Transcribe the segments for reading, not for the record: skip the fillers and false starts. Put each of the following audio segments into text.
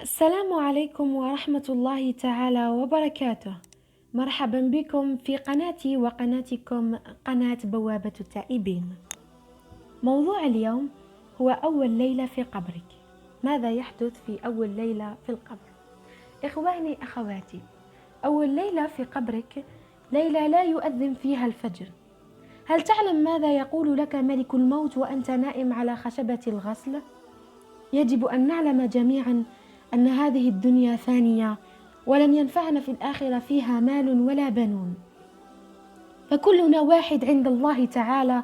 السلام عليكم ورحمة الله تعالى وبركاته. مرحبا بكم في قناتي وقناتكم قناة بوابة التائبين. موضوع اليوم هو أول ليلة في قبرك. ماذا يحدث في أول ليلة في القبر؟ إخواني أخواتي، أول ليلة في قبرك ليلة لا يؤذن فيها الفجر. هل تعلم ماذا يقول لك ملك الموت وأنت نائم على خشبة الغسل؟ يجب أن نعلم جميعا أن هذه الدنيا فانية، ولن ينفعنا في الآخرة فيها مال ولا بنون، فكلنا واحد عند الله تعالى،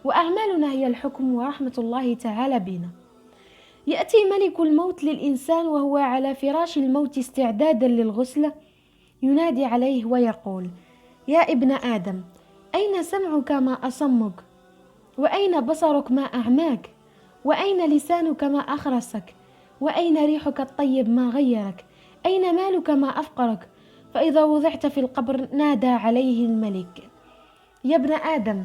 وأعمالنا هي الحكم ورحمة الله تعالى بنا. يأتي ملك الموت للإنسان وهو على فراش الموت استعدادا للغسل، ينادي عليه ويقول: يا ابن آدم، أين سمعك ما أصمك؟ وأين بصرك ما أعماك؟ وأين لسانك ما أخرسك؟ وأين ريحك الطيب ما غيرك؟ أين مالك ما أفقرك؟ فإذا وضعت في القبر نادى عليه الملك: يا ابن آدم،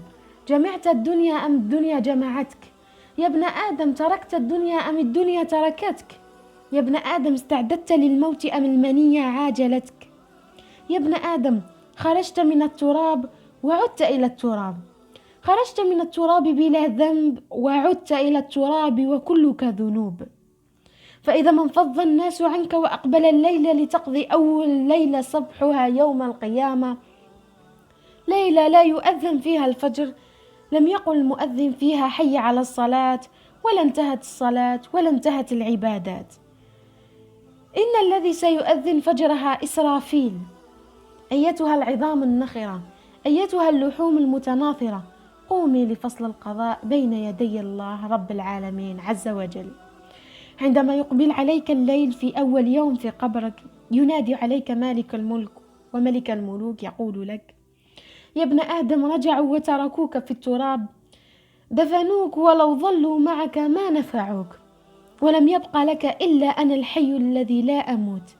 جمعت الدنيا أم الدنيا جمعتك؟ يا ابن آدم، تركت الدنيا أم الدنيا تركتك؟ يا ابن آدم، استعددت للموت أم المنية عاجلتك؟ يا ابن آدم، خرجت من التراب وعدت إلى التراب، خرجت من التراب بلا ذنب وعدت إلى التراب وكلك ذنوب. فإذا ما انفض الناس عنك وأقبل الليلة لتقضي أول ليلة صبحها يوم القيامة، ليلة لا يؤذن فيها الفجر، لم يقل المؤذن فيها حي على الصلاة، ولا انتهت الصلاة ولا انتهت العبادات. إن الذي سيؤذن فجرها إسرافيل: أيتها العظام النخرة، أيتها اللحوم المتناثرة، قومي لفصل القضاء بين يدي الله رب العالمين عز وجل. عندما يقبل عليك الليل في أول يوم في قبرك، ينادي عليك مالك الملك وملك الملوك، يقول لك: يا ابن آدم، رجعوا وتركوك في التراب، دفنوك ولو ظلوا معك ما نفعوك، ولم يبق لك إلا أنا الحي الذي لا أموت.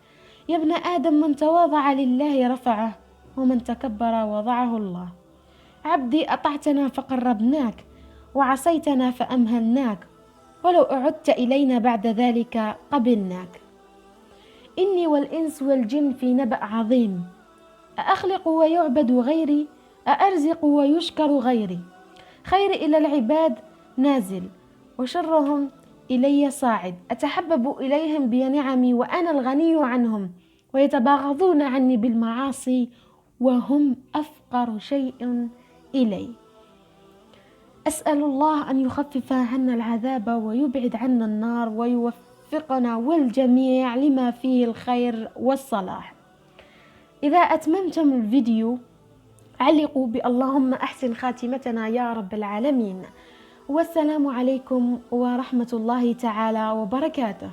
يا ابن آدم، من تواضع لله رفعه، ومن تكبر وضعه الله. عبدي، أطعتنا فقربناك، وعصيتنا فأمهلناك، ولو أعدت إلينا بعد ذلك قبلناك. إني والإنس والجن في نبأ عظيم، أأخلق ويعبد غيري، أأرزق ويشكر غيري. خير إلى العباد نازل، وشرهم إلي صاعد. أتحبب إليهم بنعمي وأنا الغني عنهم، ويتباغضون عني بالمعاصي وهم أفقر شيء إلي. أسأل الله أن يخفف عنا العذاب ويبعد عنا النار، ويوفقنا والجميع لما فيه الخير والصلاح. إذا أتممتم الفيديو علقوا باللهم أحسن خاتمتنا يا رب العالمين. والسلام عليكم ورحمة الله تعالى وبركاته.